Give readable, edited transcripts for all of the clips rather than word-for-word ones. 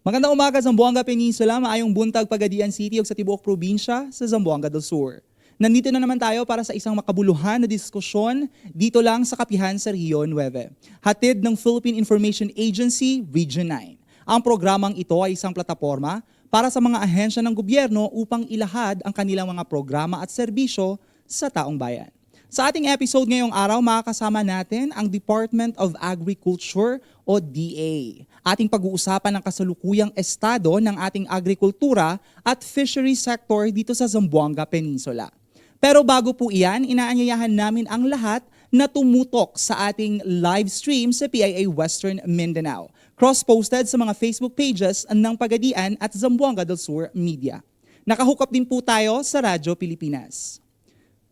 Magandang umaga sa Zamboanga Peninsula, maayong buntag Pagadian City ug sa tibuok probinsya sa Zamboanga del Sur. Nandito na naman tayo para sa isang makabuluhan na diskusyon dito lang sa Kapihan sa Rio 9. Hatid ng Philippine Information Agency, Region 9. Ang programang ito ay isang plataporma para sa mga ahensya ng gobyerno upang ilahad ang kanilang mga programa at serbisyo sa taong bayan. Sa ating episode ngayong araw, makakasama natin ang Department of Agriculture o DA. Ating pag-uusapan ang kasalukuyang estado ng ating agrikultura at fishery sector dito sa Zamboanga Peninsula. Pero bago po iyan, inaanyayahan namin ang lahat na tumutok sa ating live stream sa PIA Western Mindanao. Cross-posted sa mga Facebook pages ng Pagadian at Zamboanga del Sur Media. Nakahook up din po tayo sa Radyo Pilipinas.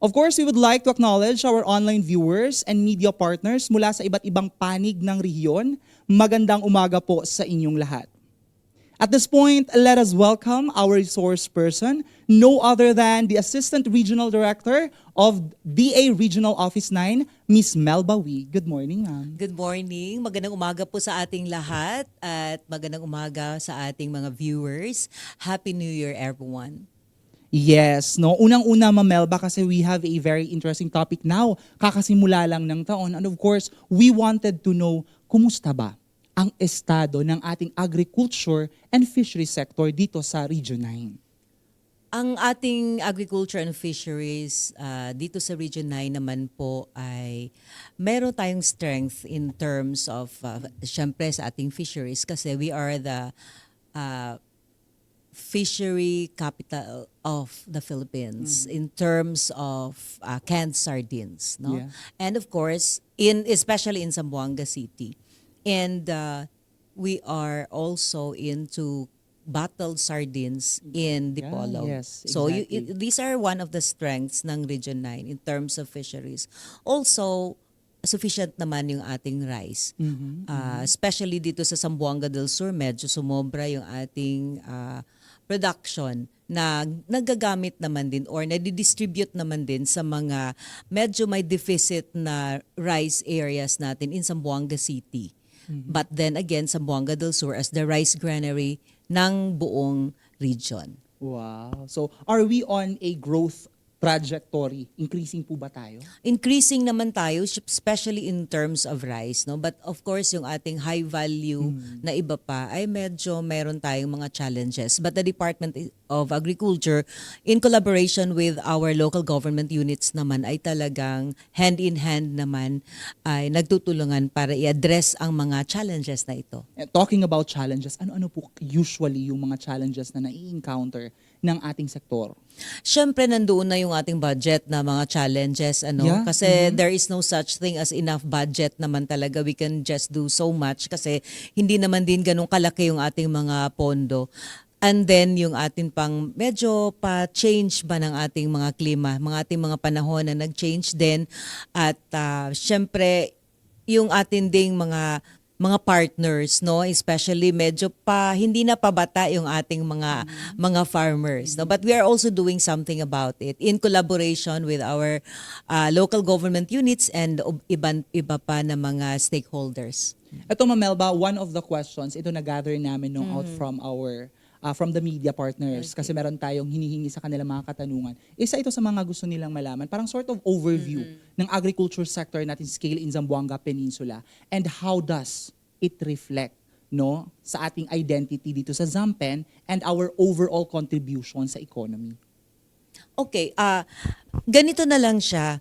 Of course, we would like to acknowledge our online viewers and media partners mula sa iba't ibang panig ng rehiyon. Magandang umaga po sa inyong lahat. At this point, let us welcome our resource person, no other than the Assistant Regional Director of DA Regional Office 9, Ms. Melba Wee. Good morning, ma'am. Good morning. Magandang umaga po sa ating lahat at magandang umaga sa ating mga viewers. Happy New Year, everyone. Yes, no. Unang-una, Ma'am Melba, kasi we have a very interesting topic now. Kakasimula lang ng taon. And of course, we wanted to know, kumusta ba ang estado ng ating agriculture and fishery sector dito sa Region 9? Ang ating agriculture and fisheries dito sa Region 9 naman po ay meron tayong strength in terms of, syempre sa ating fisheries kasi we are the fishery capital of the Philippines in terms of canned sardines, no? Yeah. And of course, especially in Zamboanga City. And we are also into bottled sardines in Dipolog. yes, So exactly. these are one of the strengths ng Region 9 in terms of fisheries. Also, sufficient naman yung ating rice. Especially dito sa Zamboanga del Sur, medyo sumobra yung ating production na nagagamit naman din or nadidistribute naman din sa mga medyo may deficit na rice areas natin in Zamboanga City. But then again, Zamboanga del Sur as the rice granary ng buong region. Wow. So, are we on a growth trajectory? Increasing po ba tayo? Increasing naman tayo, especially in terms of rice, no? But of course, yung ating high value na iba pa ay medyo meron tayong mga challenges. But the Department of Agriculture, in collaboration with our local government units naman, ay talagang hand in hand naman ay nagtutulungan para i-address ang mga challenges na ito. Talking about challenges, ano-ano po usually yung mga challenges na nai-encounter ng ating sektor? Siyempre, nandoon na yung ating budget na mga challenges. Yeah. Kasi there is no such thing as enough budget naman talaga. We can just do so much kasi hindi naman din ganun kalaki yung ating mga pondo. And then yung ating pang medyo pa-change ba ng ating mga klima, mga ating mga panahon na nag-change din. At siyempre, yung ating ding mga partners, no, especially medyo pa hindi na pabata yung ating mga farmers, no, but we are also doing something about it in collaboration with our local government units and iba pa na mga stakeholders. Ito, Ma'am Melba, one of the questions, ito na-gather namin no, out from our from the media partners kasi meron tayong hinihingi sa kanilang mga katanungan. Isa ito sa mga gusto nilang malaman, parang sort of overview ng agriculture sector natin scale in Zamboanga Peninsula and how does it reflect no sa ating identity dito sa Zampen and our overall contribution sa economy. Okay, ganito na lang siya.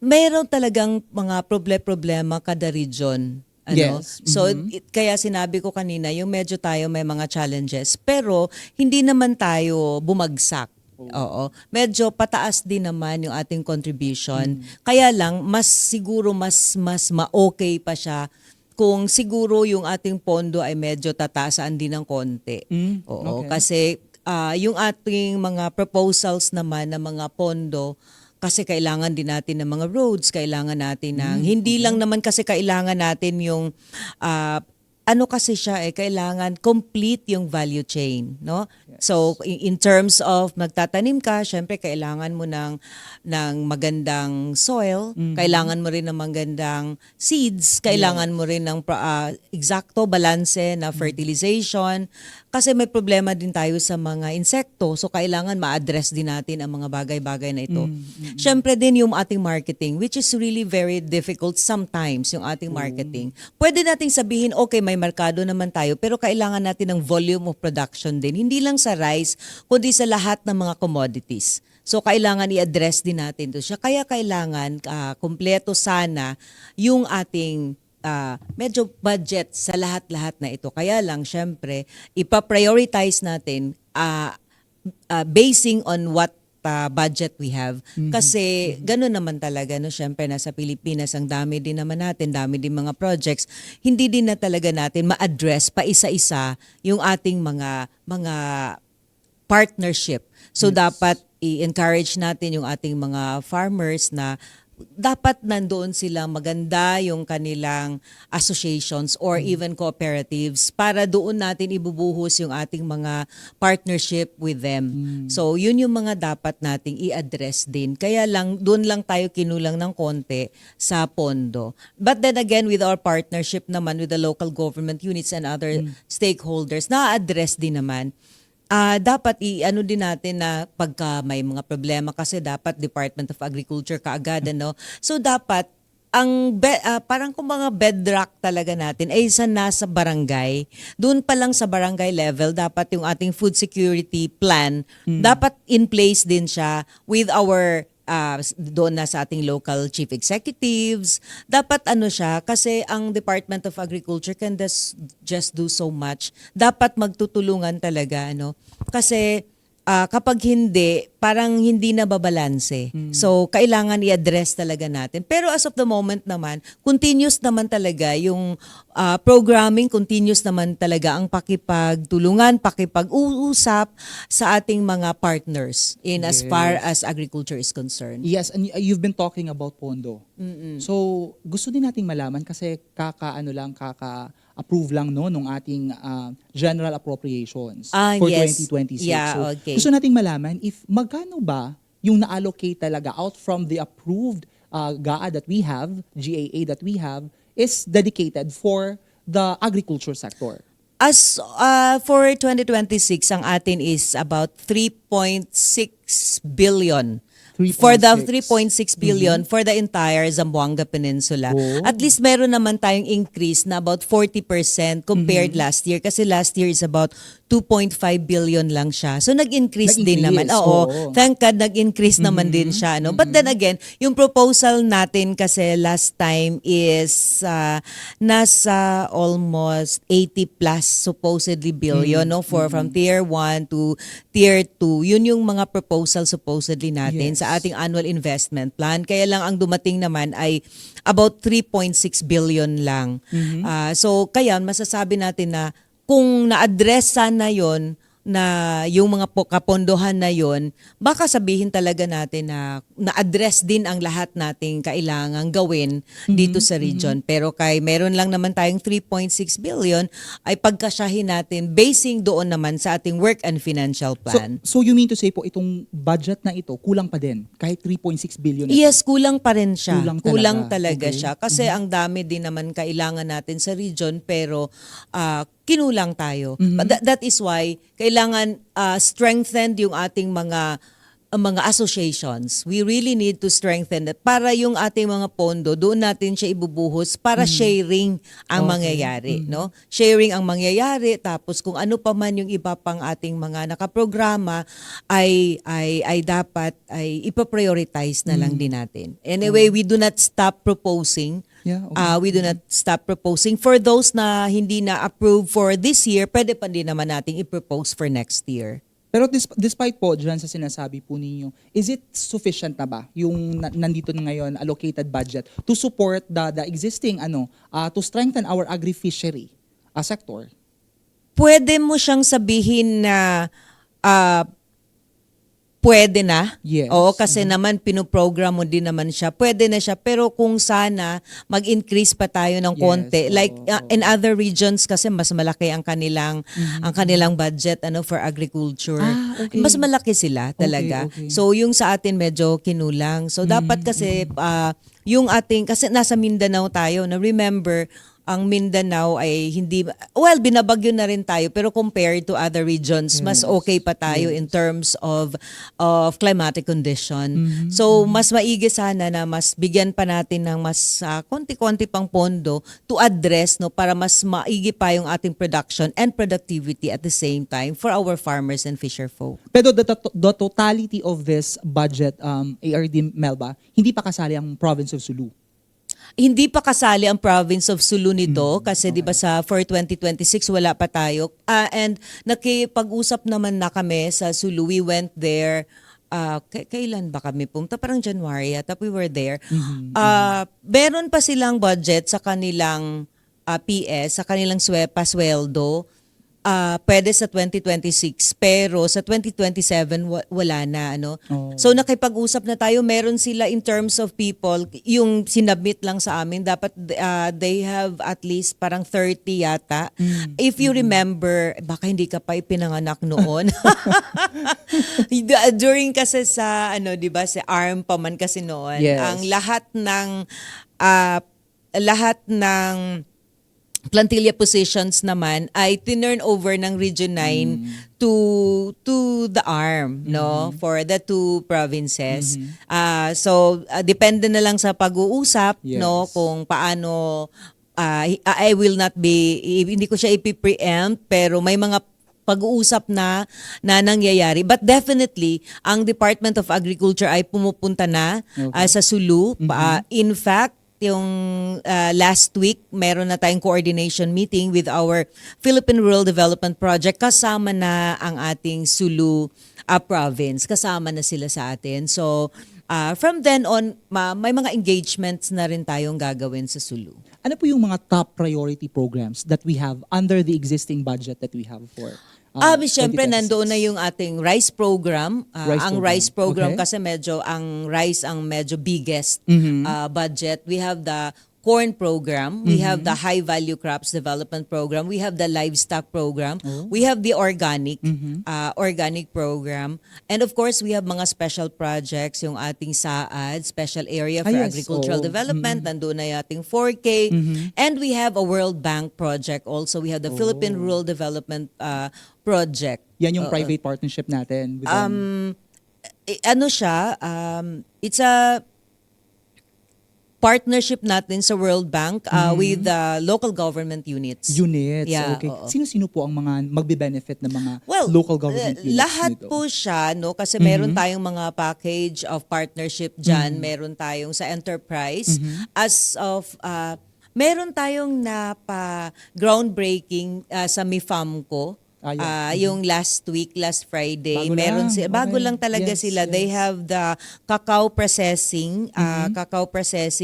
Mayroon talagang mga problema kada region. Yes. So, kaya sinabi ko kanina, yung medyo tayo may mga challenges, pero hindi naman tayo bumagsak. Oo. Medyo pataas din naman yung ating contribution. Kaya lang, siguro mas ma-okay pa siya kung siguro yung ating pondo ay medyo tatasaan din ng konti. Oo. Okay. Kasi yung ating mga proposals naman na mga pondo, kasi kailangan din natin ng mga roads, kailangan natin ng, hindi lang naman kasi kailangan natin yung ano kasi siya kailangan complete yung value chain, no? So in terms of magtatanim ka, syempre kailangan mo ng magandang soil, kailangan mo rin ng magandang seeds, kailangan mo rin ng eksakto balanse na fertilization kasi may problema din tayo sa mga insekto. So kailangan ma-address din natin ang mga bagay-bagay na ito. Syempre din yung ating marketing, which is really very difficult sometimes yung ating marketing. Pwede nating sabihin, okay, may merkado naman tayo, pero kailangan natin ng volume of production din. Hindi lang sa rice, kundi sa lahat ng mga commodities. So kailangan i-address din natin to siya. Kaya kailangan kumpleto sana yung ating medyo budget sa lahat-lahat na ito. Kaya lang, syempre, ipa-prioritize natin basing on what budget we have. Kasi gano'n naman talaga, no? Syempre, nasa Pilipinas, ang dami din naman natin, dami din mga projects. Hindi din na talaga natin ma-address pa isa-isa yung ating mga partnership. So, dapat i-encourage natin yung ating mga farmers na dapat nandoon sila maganda yung kanilang associations or even cooperatives para doon natin ibubuhos yung ating mga partnership with them. So yun yung mga dapat nating i-address din. Kaya lang doon lang tayo kinulang ng konti sa pondo. But then again, with our partnership naman with the local government units and other stakeholders, na-address din naman. Dapat i-ano din natin na pagka may mga problema kasi dapat Department of Agriculture kaagad, ano. So dapat ang parang kung mga bedrock talaga natin ay isa nasa barangay. Doon pa lang sa barangay level dapat yung ating food security plan dapat in place din siya with our doon na sa ating local chief executives. Dapat ano siya, kasi ang Department of Agriculture can just do so much. Dapat magtutulungan talaga, ano? Kasi kapag hindi, parang hindi na babalanse. So, kailangan i-address talaga natin. Pero as of the moment naman, continuous naman talaga yung programming, continuous naman talaga ang pakipagtulungan, pakipag-uusap sa ating mga partners in as far as agriculture is concerned. Yes, and you've been talking about pondo. So, gusto din nating malaman kasi kaka-approve lang no nung ating general appropriations for Yes. 2026. Yeah, So, okay. gusto nating malaman if magkano ba yung na-allocate talaga out from the approved GAA that we have, GAA that we have, is dedicated for the agriculture sector. As for 2026, ang atin is about 3.6 billion. For the 3.6 billion for the entire Zamboanga Peninsula. Oh. At least meron naman tayong increase na about 40% compared last year. Kasi last year is about 2.5 billion lang siya. So nag-increase din naman. Oo. Oo. Thank God, nag-increase naman din siya. No? But then again, yung proposal natin kasi last time is nasa almost 80 plus supposedly billion no? From tier 1 to tier 2. Yun yung mga proposal supposedly natin sa ating annual investment plan. Kaya lang ang dumating naman ay about 3.6 billion lang. So kaya masasabi natin na kung na-address sana yon na yung mga kapondohan na yon, baka sabihin talaga natin na na-address din ang lahat nating kailangang gawin dito sa region. Pero kay meron lang naman tayong 3.6 billion ay pagkasyahin natin basing doon naman sa ating work and financial plan. So you mean to say po itong budget na ito kulang pa din kahit 3.6 billion ito? Yes, kulang pa rin siya. Kulang talaga. Okay. Siya. Kasi ang dami din naman kailangan natin sa region pero kinulang tayo. But that is why kailangan strengthen yung ating mga associations. We really need to strengthen that para yung ating mga pondo, doon natin siya ibubuhos para sharing ang mangyayari. No? Sharing ang mangyayari, tapos kung ano pa man yung iba pang ating mga nakaprograma ay dapat ay ipaprioritize na lang din natin. Anyway, we do not stop proposing. Yeah, okay. We do not stop proposing. For those na hindi na approve for this year, pwede pa din naman nating i-propose for next year. Pero despite po dyan sa sinasabi po ninyo, is it sufficient na ba yung nandito na ngayon allocated budget to support the existing to strengthen our agri-fishery sector? Pwede mo siyang sabihin na pwede na. Yes. Oo, kasi naman pinoprogram mo din naman siya. Pwede na siya, pero kung sana mag-increase pa tayo ng Yes, konti. oo, Like oo. in other regions kasi mas malaki ang kanilang budget for agriculture. Okay. Mas malaki sila talaga. Okay. So yung sa atin medyo kinulang. So dapat kasi yung ating kasi nasa Mindanao tayo, na remember ang Mindanao ay hindi, well, binabagyo na rin tayo, pero compared to other regions, mas okay pa tayo in terms of climatic condition. So, mas maigi sana na mas bigyan pa natin ng mas konti-konti pang pondo to address, no, para mas maigi pa yung ating production and productivity at the same time for our farmers and fisher folk. Pero the totality of this budget, ARD Melba, hindi pa kasali ang province of Sulu. Hindi pa kasali ang province of Sulu nito kasi 'di ba for 2026 wala pa tayo. And nakipag-usap naman na kami sa Sulu. We went there kailan ba kami pumunta? Parang January yata we were there. Meron pa silang budget sa kanilang PS, sa kanilang pasweldo. Pwede sa 2026 pero sa 2027 wala na So nakipag-usap na tayo, meron sila in terms of people, yung sinubmit lang sa amin dapat they have at least parang 30 yata. If you remember, baka hindi ka pa ipinanganak noon. During kasi sa 'di ba, sa ARM pa man kasi noon, Yes. ang lahat ng plantilla positions naman ay tinurn over ng Region 9 to the ARM, no, for the two provinces. So depende na lang sa pag-uusap, Yes. no, kung paano I will not be, hindi ko siya ipi-preempt, pero may mga pag-uusap na nangyayari. But definitely, ang Department of Agriculture ay pumupunta na sa Sulu. In fact, yung last week, meron na tayong coordination meeting with our Philippine Rural Development Project. Kasama na ang ating Sulu province. Kasama na sila sa atin. So, from then on, may mga engagements na rin tayong gagawin sa Sulu. Ano po yung mga top priority programs that we have under the existing budget that we have for Siyempre, 2026? nandoon na yung ating rice program. Rice program Okay. kasi ang rice ang medyo biggest budget. We have the corn program. We have the high value crops development program. We have the livestock program. We have the organic program. And of course, we have mga special projects, yung ating SAAD, Special Area for Yes. Agricultural Oo. Development. Nandoon na yung ating 4K. And we have a World Bank project also. We have the Philippine Rural Development Project. Yan yung private partnership natin with them. It's a partnership natin sa World Bank with the local government units. Yeah, Okay. oo. Sino-sino po ang mga magbe-benefit ng mga local government units lahat nito? po siya, no, kasi meron tayong mga package of partnership dyan, meron tayong sa enterprise, as of, meron tayong groundbreaking sa MIFAMCO. Yung last Friday, Bago meron lang. bago Okay. lang talaga Yes, sila. yes. They have the cacao processing,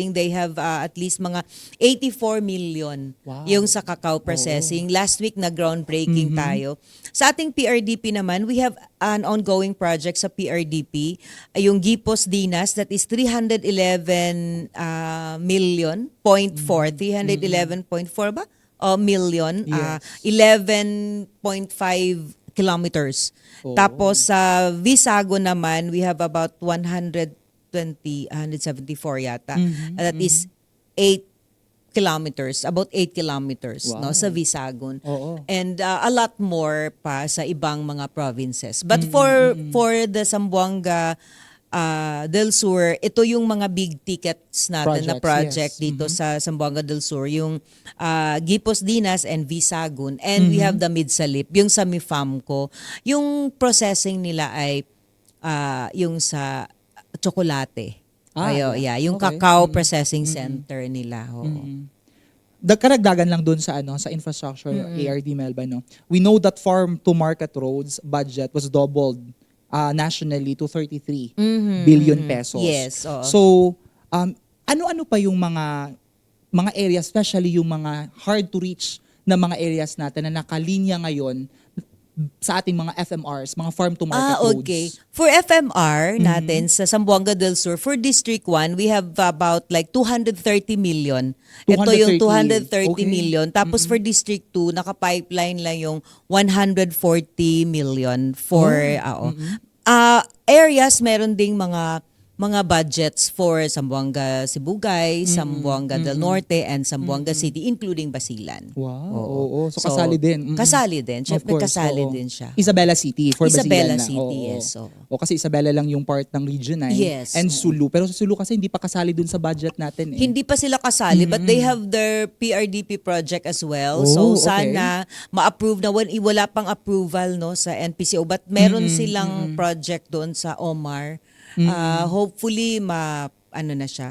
they have at least mga 84 million Wow. yung sa cacao processing. Last week na groundbreaking tayo. Sa ating PRDP naman, we have an ongoing project sa PRDP, yung Gipos Dinas, that is 311 million, 311.4 ba? Million, Yes. 11.5 kilometers. Tapos sa Visago naman, we have about 174 yata. That is 8 kilometers, about 8 kilometers, no, sa Visagon. Oo. And a lot more pa sa ibang mga provinces. But for the Zamboanga del Sur, ito yung mga big tickets natin na project Projects, yes. dito sa Zamboanga del Sur, yung Gipos Dinas and Visagun, and we have the Midsalip, yung sa MIFAMCO. Yung processing nila ay yung sa tsokolate. Yung Okay. cacao processing center nila. Oo. Karagdagan lang dun sa sa infrastructure ARD Melba, no. We know that farm to market roads budget was doubled nationally to 33 billion pesos. Yes, oo. So, ano-ano pa yung mga areas, especially yung mga hard to reach na mga areas natin na nakalinya ngayon sa ating mga FMRs, mga farm to market roads? Okay. For FMR natin sa Zamboanga del Sur, for District 1, we have about like 230 million. Ito yung 230 Okay. million. Tapos for District 2, naka-pipeline lang yung 140 million for areas. Meron ding mga budgets for Zamboanga Sibugay, Zamboanga del Norte, and Zamboanga City, including Basilan. Wow, oo. So, kasali din. Kasali din. Of Siyempre, course, kasali oo. din siya. Isabela City for Isabela Basilan na. City, Oo. yes. Oo. O kasi Isabela lang yung part ng Region 9 Yes, and oo. Sulu. Pero sa Sulu kasi hindi pa kasali dun sa budget natin eh. Hindi pa sila kasali, but they have their PRDP project as well. Oh, So sana ma-approve na, wala pang approval no sa NPCO, but meron silang project doon sa Omar. Hopefully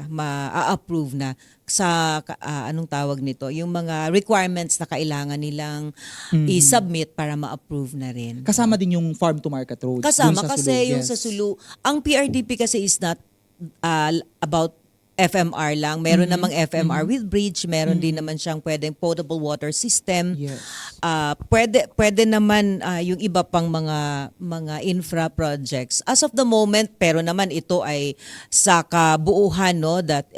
ma-approve na sa anong tawag nito, yung mga requirements na kailangan nilang i-submit para ma-approve na rin. Kasama din yung farm to market roads. Kasama dun sa kasi Sulu. yung Yes. sa Sulu, ang PRDP kasi is not about FMR lang. Meron namang FMR with bridge, meron din naman siyang pwedeng potable water system. Yes. Pwede naman yung iba pang mga infra projects. As of the moment, pero naman ito ay sa kabuuhan no, that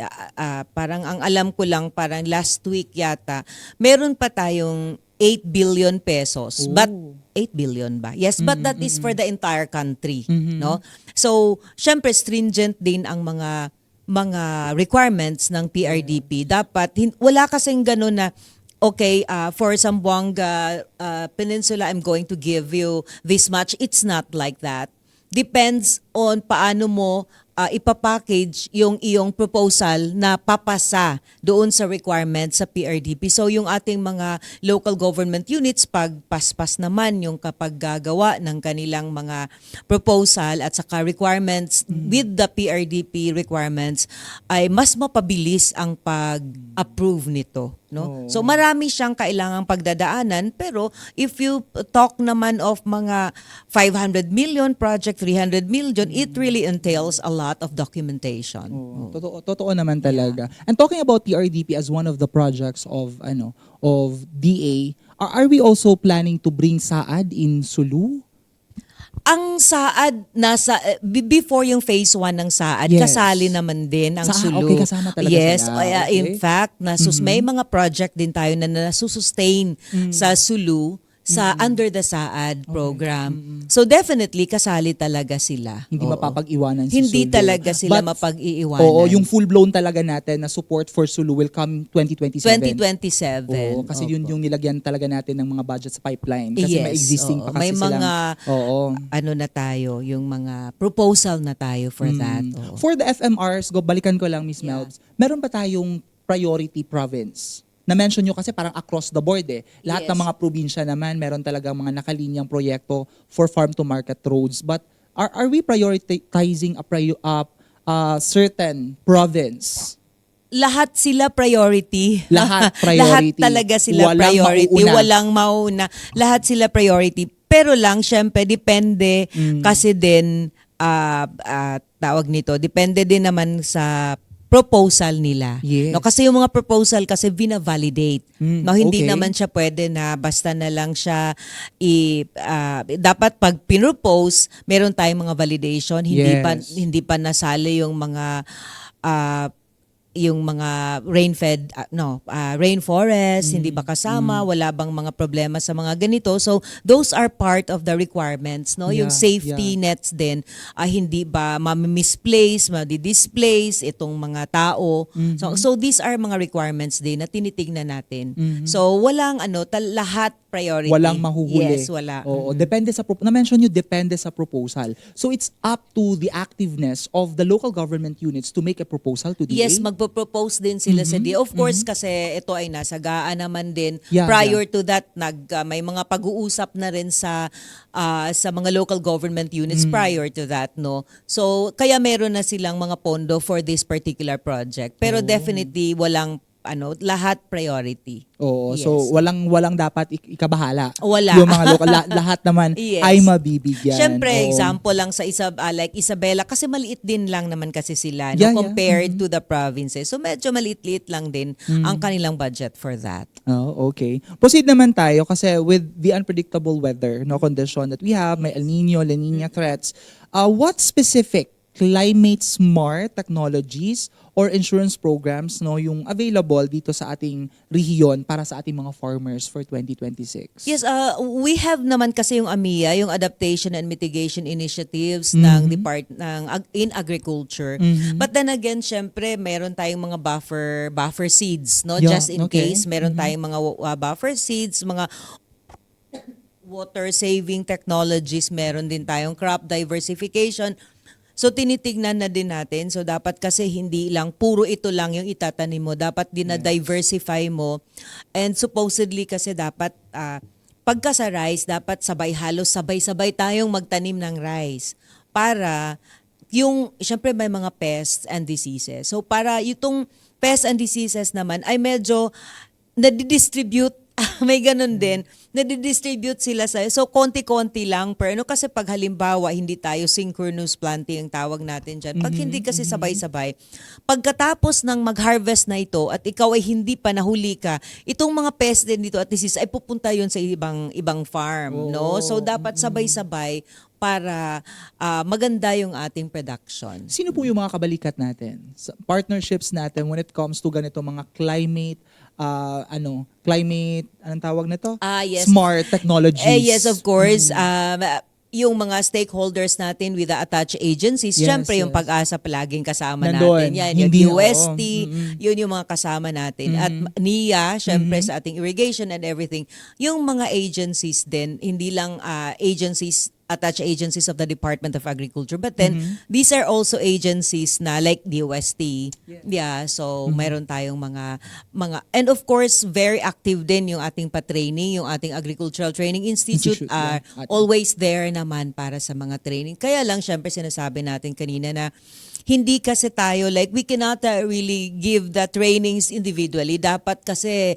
parang ang alam ko lang parang last week yata, meron pa tayong 8 billion pesos. But 8 billion ba? Yes, but that is for the entire country, no? So, syempre stringent din ang mga requirements ng PRDP. Dapat wala kasing gano'n na okay, for Zamboanga Peninsula, I'm going to give you this much. It's not like that. Depends on paano mo ipapackage yung iyong proposal na papasa doon sa requirements sa PRDP. So yung ating mga local government units, pag paspas naman yung kapag gagawa ng kanilang mga proposal at saka requirements with the PRDP requirements, ay mas mapabilis ang pag-approve nito. No? So marami siyang kailangang pagdadaanan, pero if you talk naman of mga 500 million project, 300 million, it really entails a lot of documentation. Totoo naman talaga. And talking about PRDP as one of the projects of DA, are we also planning to bring SAAD in Sulu? Ang SAAD, before yung phase 1 ng SAAD, Yes. kasali naman din ang Sulu. Okay, kasama talaga yes, sila. Okay. In fact, may mga project din tayo na nasusustain sa Sulu sa under the SAAD program. So definitely, kasali talaga sila. Hindi Oo. mapapag-iwanan si Hindi Sulu. talaga sila But, mapag-iiwanan. Oo, yung full-blown talaga natin na support for Sulu will come 2027. 2027. Oo, kasi yun Opo. yung nilagyan talaga natin ng mga budget sa pipeline. Kasi may Yes, existing pa oo. kasi May mga, silang... ano na tayo, yung mga proposal na tayo for that. Oo. For the FMRs, balikan ko lang, Miss Melbs, meron ba tayong priority province? Na-mention nyo kasi parang across the board eh. Lahat Yes. ng mga probinsya naman, meron talagang mga nakalinyang proyekto for farm-to-market roads. But are we prioritizing a certain province? Lahat sila priority. Lahat priority. Lahat talaga sila Walang priority. mauuna. Walang mauna. Lahat sila priority. Pero lang, syempre, depende kasi din, tawag nito, depende din naman sa proposal nila. Yes. No, kasi yung mga proposal kasi vina-validate. No, hindi okay. naman siya pwede na basta na lang siya dapat pag pinropose, meron tayong mga validation, Yes. hindi pa nasali yung mga rainforest, hindi pa kasama, wala bang mga problema sa mga ganito. So those are part of the requirements, no? Yung Yeah, safety nets din, hindi ba misplace, madi-displace itong mga tao. So these are mga requirements din na tinitingnan natin. So walang lahat priority. Walang mahuhuli. Yes, wala. Oo, depende sa na-mention nyo, depende sa proposal. So it's up to the activeness of the local government units to make a proposal to DA. Yes, magpo-propose din sila sa DA. Of course, kasi ito ay nasagaan naman din. Yeah, Prior to that, may mga pag-uusap na rin sa mga local government units prior to that, no? So, kaya meron na silang mga pondo for this particular project. Pero definitely, walang lahat priority. Oo, Yes. so walang dapat ikabahala. Wala. Yung mga local, lahat naman Yes. ay mabibigyan. Siyempre, Oo. example lang sa like Isabela, kasi maliit din lang naman kasi sila Yeah, yeah. compared to the provinces. So medyo maliit-liit lang din ang kanilang budget for that. Oh, okay. Proceed naman tayo kasi with the unpredictable weather condition that we have, may El Nino, La Nina threats, what specific climate smart technologies or insurance programs yung available dito sa ating rehiyon para sa ating mga farmers for 2026? Yes, we have naman kasi yung AMIA, yung Adaptation and Mitigation Initiatives ng in Agriculture. But then again, syempre, meron tayong mga buffer seeds, no? Yeah, Just in okay. case, meron tayong mga buffer seeds, mga water saving technologies, meron din tayong crop diversification. So tinitignan na din natin. So dapat kasi hindi lang puro ito lang yung itatanim mo. Dapat din na diversify mo. And supposedly kasi dapat pagka sa rice, dapat halos sabay-sabay tayong magtanim ng rice para syempre may mga pests and diseases. So para itong pests and diseases naman ay medyo nadidistribute. May ganun din. Nadidistribute sila so konti-konti lang. Pero kasi pag halimbawa, hindi tayo synchronous planting ang tawag natin dyan. Pag hindi kasi sabay-sabay, pagkatapos ng mag-harvest na ito at ikaw ay hindi pa nahuli ka, itong mga pests din dito at disease ay pupunta yun sa ibang farm. No? So dapat sabay-sabay para maganda yung ating production. Sino po yung mga kabalikat natin? Partnerships natin when it comes to ganito mga climate, anong tawag nito? Yes. Smart technologies. Yes, of course. Yung mga stakeholders natin with the attached agencies, Yes, syempre yung yes. Pag-asa palaging kasama Nandun. natin. Yan, Hindi, yung UST, oo. yun yung mga kasama natin. At NIA, syempre sa ating irrigation and everything. Yung mga agencies din, hindi lang attached agencies of the Department of Agriculture, but then these are also agencies na like the UST. Yeah, so mayroon tayong mga and of course very active din yung ating pa-training, yung ating Agricultural Training Institute are always there naman para sa mga training. Kaya lang syempre sinasabi natin kanina na hindi kasi tayo we cannot really give the trainings individually. Dapat kasi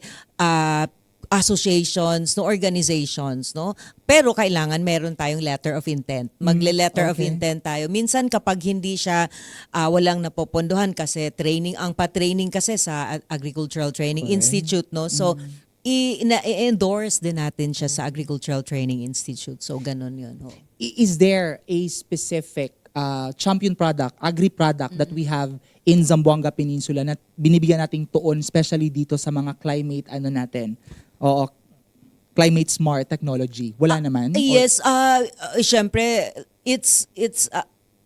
associations, no, organizations, no? Pero kailangan meron tayong letter of intent. Magle-letter of okay. intent tayo. Minsan kapag hindi siya walang napopondohan kasi ang pa-training kasi sa Agricultural Training Okay. Institute, no? So i-endorse din natin siya sa Agricultural Training Institute. So ganun 'yun. Oh. Is there a specific champion product, agri-product that we have in Zamboanga Peninsula na binibigyan nating tuon, especially dito sa mga climate natin? Oo, climate smart technology. Wala naman? Yes, syempre it's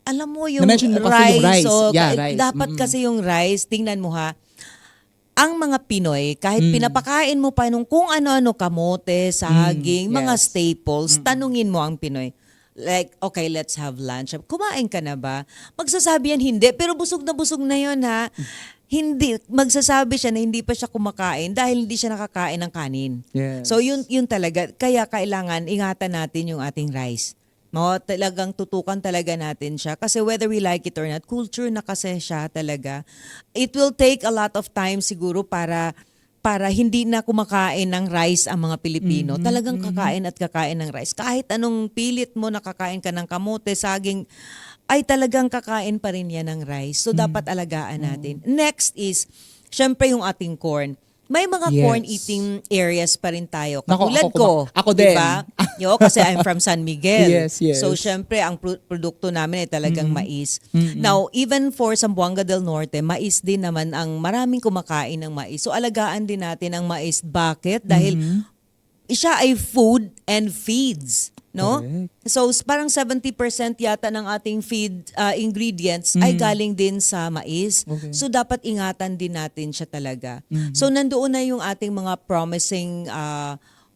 alam mo yung Na-mention mo kasi yung rice. Yeah, rice. Dapat kasi yung rice, tingnan mo ha. Ang mga Pinoy, kahit pinapakain mo pa nung kung ano-ano, kamote, saging, mga yes. staples, tanungin mo ang Pinoy. Like, okay, let's have lunch. Kumain ka na ba? Magsasabi yan, hindi. Pero busog na yun, ha? Hindi. Magsasabi siya na hindi pa siya kumakain dahil hindi siya nakakain ng kanin. Yes. So, yun talaga. Kaya kailangan ingatan natin yung ating rice. No, talagang tutukan talaga natin siya. Kasi whether we like it or not, culture na kasi siya talaga. It will take a lot of time siguro para hindi na kumakain ng rice ang mga Pilipino. Talagang kakain at kakain ng rice. Kahit anong pilit mo nakakain ka ng kamote, saging, ay talagang kakain pa rin yan ng rice. So dapat alagaan natin. Next is, syempre yung ating corn. May mga Yes. corn eating areas pa rin tayo. Nako, Katulad ko. ako din. Diba? Kasi I'm from San Miguel. Yes, yes. So syempre, ang produkto namin ay talagang mais. Now, even for Zamboanga del Norte, mais din naman ang maraming kumakain ng mais. So alagaan din natin ang mais. Bakit? Dahil siya ay food and feeds. No? Correct. So parang 70% yata ng ating feed ingredients ay galing din sa mais. Okay. So dapat ingatan din natin siya talaga. So nandoon na yung ating mga promising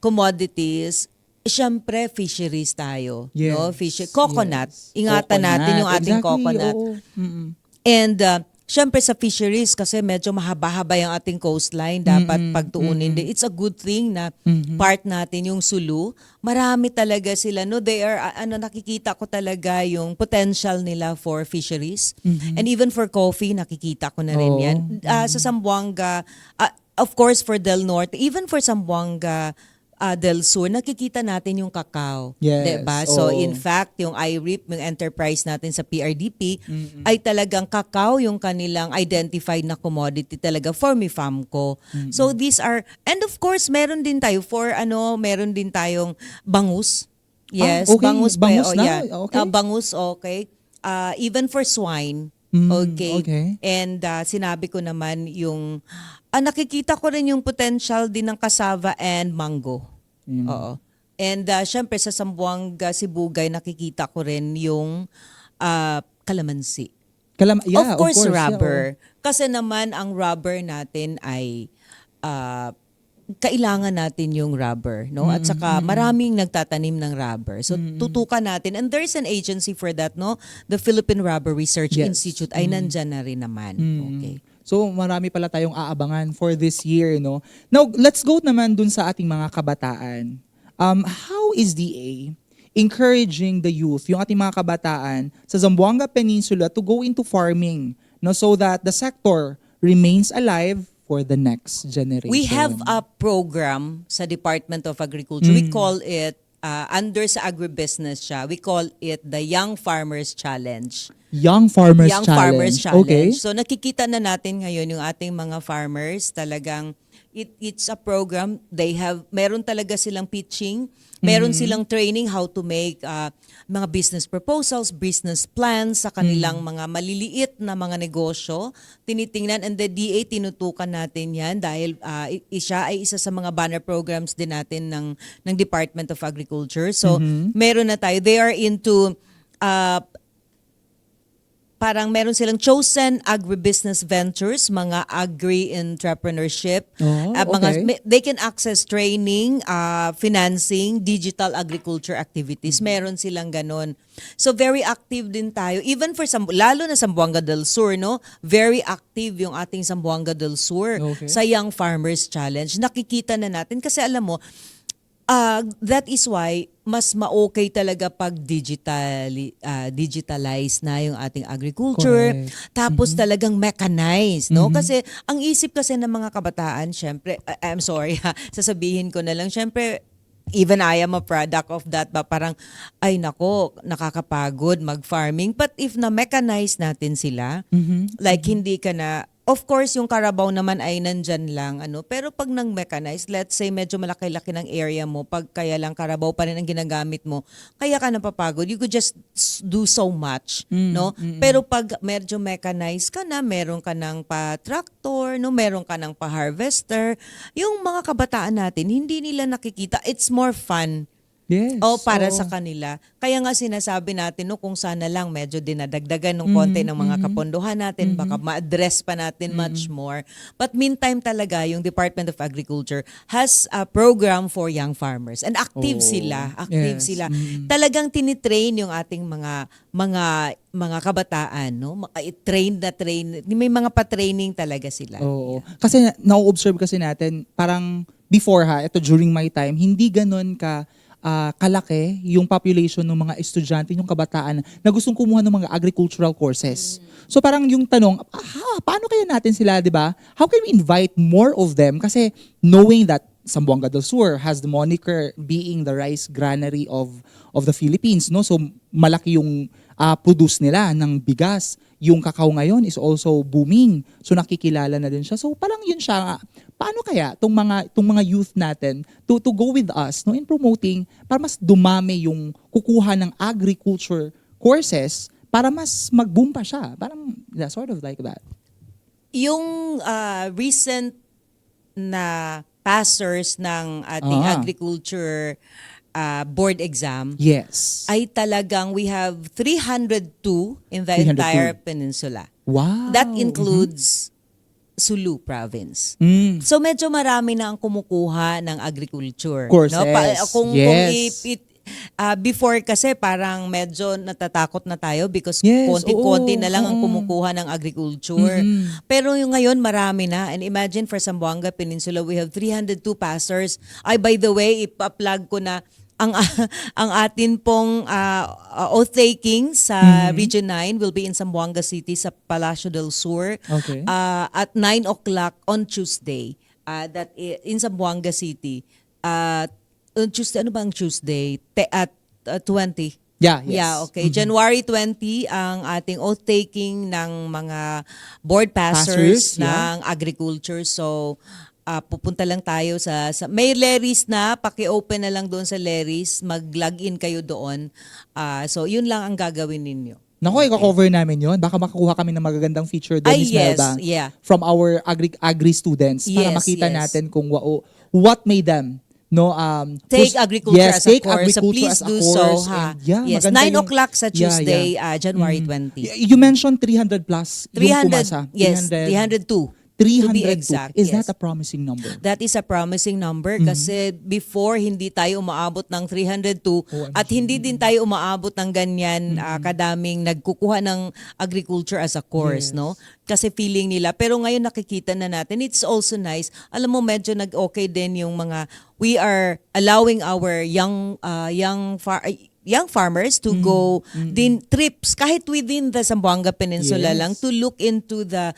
commodities. Siyempre fisheries tayo, no? Yes. Coconut. Yes. Ingatan natin yung ating Exactly, coconut. oo. And syempre sa fisheries kasi medyo mahaba-haba yung ating coastline, dapat pagtuunin din. It's a good thing na part natin yung Sulu. Marami talaga sila, no? They are nakikita ko talaga yung potential nila for fisheries. And even for coffee, nakikita ko na rin Oo. yan. Sa Zamboanga, of course for Del Norte, even for Zamboanga Del Sur, nakikita natin yung kakao. Yes, Diba? So oo. in fact, yung iReap, yung enterprise natin sa PRDP, ay talagang kakao yung kanilang identified na commodity talaga for Mifamco. So these are, and of course, meron din tayo meron din tayong bangus. Yes, okay. bangus. Bangus na? Yeah. Okay. Bangus, okay. Even for swine, okay. And sinabi ko naman yung, nakikita ko rin yung potential din ng cassava and mango. Oo. And syempre sa Zamboanga, Sibugay, nakikita ko rin yung kalamansi. Yeah, Of course, yeah, rubber. Kasi naman ang rubber natin ay kailangan natin yung rubber, no? At saka maraming nagtatanim ng rubber. So tutukan natin, and there's an agency for that, no? The Philippine Rubber Research Yes. Institute ay nandyan na rin naman. Okay. So marami pala tayong aabangan for this year, no? Now, let's go naman dun sa ating mga kabataan. How is DA encouraging the youth, yung ating mga kabataan sa Zamboanga Peninsula to go into farming, no, so that the sector remains alive for the next generation? We have a program sa Department of Agriculture. We call it, under sa agribusiness siya, we call it the Young Farmers Challenge. Young Farmers Young Challenge. Farmers Challenge. Okay. So nakikita na natin ngayon yung ating mga farmers, talagang it's a program. Meron talaga silang pitching, meron silang training how to make mga business proposals, business plans sa kanilang mga maliliit na mga negosyo. Tinitingnan, and the DA tinutukan natin yan dahil siya ay isa sa mga banner programs din natin ng Department of Agriculture. So meron na tayo. They are into parang meron silang chosen agribusiness ventures, mga agri-entrepreneurship. Okay. They can access training, financing, digital agriculture activities. Meron silang ganon. So very active din tayo. Even for lalo na Zamboanga del Sur, no? Very active yung ating Zamboanga del Sur sa Young Farmers Challenge. Nakikita na natin kasi alam mo, that is why mas ma-okay talaga pag digitalize na yung ating agriculture. Correct. Tapos talagang mechanized, no? Kasi ang isip kasi ng mga kabataan, syempre, I'm sorry sasabihin ko na lang, syempre, even I am a product of that, ba parang, ay nako, nakakapagod mag-farming. But if na-mechanize natin sila, like hindi ka na, of course, yung Carabao naman ay nandyan lang, pero pag nang-mechanize, let's say medyo malaki-laki ng area mo, pag kaya lang Carabao pa rin ang ginagamit mo, kaya ka napapagod, you could just do so much, no? Pero pag medyo mechanize ka na, meron ka ng pa-tractor, no? Meron ka ng pa-harvester, yung mga kabataan natin, hindi nila nakikita, it's more fun. Yes. Para sa kanila. Kaya nga sinasabi natin, no, kung sana lang medyo dinadagdagan ng konti ng mga kapondohan natin, baka ma-address pa natin much more. But meantime talaga, yung Department of Agriculture has a program for young farmers. And active sila. Active Yes. sila. Talagang tinitrain yung ating mga kabataan, no? Train. May mga pa-training talaga sila. Oo. Kasi na-observe kasi natin, parang before ito during my time, hindi ganun kalaki yung population ng mga estudyante, yung kabataan na gustong kumuha ng mga agricultural courses. So parang yung tanong, paano kaya natin sila, di ba? How can we invite more of them? Kasi knowing that Zamboanga del Sur has the moniker being the rice granary of the Philippines, no? So malaki yung produce nila ng bigas. Yung kakao ngayon is also booming. So nakikilala na din siya. So parang yun siya, paano kaya tong mga youth natin to go with us, no, in promoting para mas dumami yung kukuha ng agriculture courses para mas mag-boom pa siya. Parang sort of like that. Yung recent na passers ng ating agriculture board exam, yes, ay talagang we have 302 in the 302. entire peninsula. Wow. That includes Sulu province. So medyo marami na ang kumukuha ng agriculture. Courses. Kung Yes. Before kasi parang medyo natatakot na tayo because Yes, konti-konti oo, na lang ang oo. kumukuha ng agriculture. Pero yung ngayon marami na, and imagine for Zamboanga Peninsula we have 302 pastors. Ay, by the way, ipa-plug ko na ang ang atin pong oath taking sa Region 9 will be in Zamboanga City sa Palacio del Sur Okay. at 9 o'clock on Tuesday. In Zamboanga City. On Tuesday, ano ba ang Tuesday? At 20. Yeah, yes. Yeah, okay. January 20 ang ating oath taking ng mga board pastors Pastors, yeah. ng agriculture. So, pupunta lang tayo sa may Leris na, paki-open na lang doon sa Leris, mag-login kayo doon. So, yun lang ang gagawin ninyo. Naku, i-cover namin yon. Baka makakuha kami ng magagandang feature doon, Ay, Miss yes, Melba. yeah. From our agri students para Yes, makita yes. natin kung what made them Take agriculture as a take course. So agriculture please as a do course. so, ha? And yeah, Yes, maganda 9 yung- o'clock sa Yeah, Tuesday, yeah. January 20. You mentioned 300 plus yung 300, pumasa. yes, 302. To be 302. exact, Is yes. that a promising number? That is a promising number kasi before hindi tayo umaabot ng 302 at hindi din tayo umaabot ng ganyan kadaming nagkukuha ng agriculture as a course, Yes. no? Kasi feeling nila. Pero ngayon nakikita na natin, it's also nice. Alam mo, medyo nag-okay din yung mga, we are allowing our young farmers to go din trips kahit within the Zamboanga Peninsula Yes. lang to look into the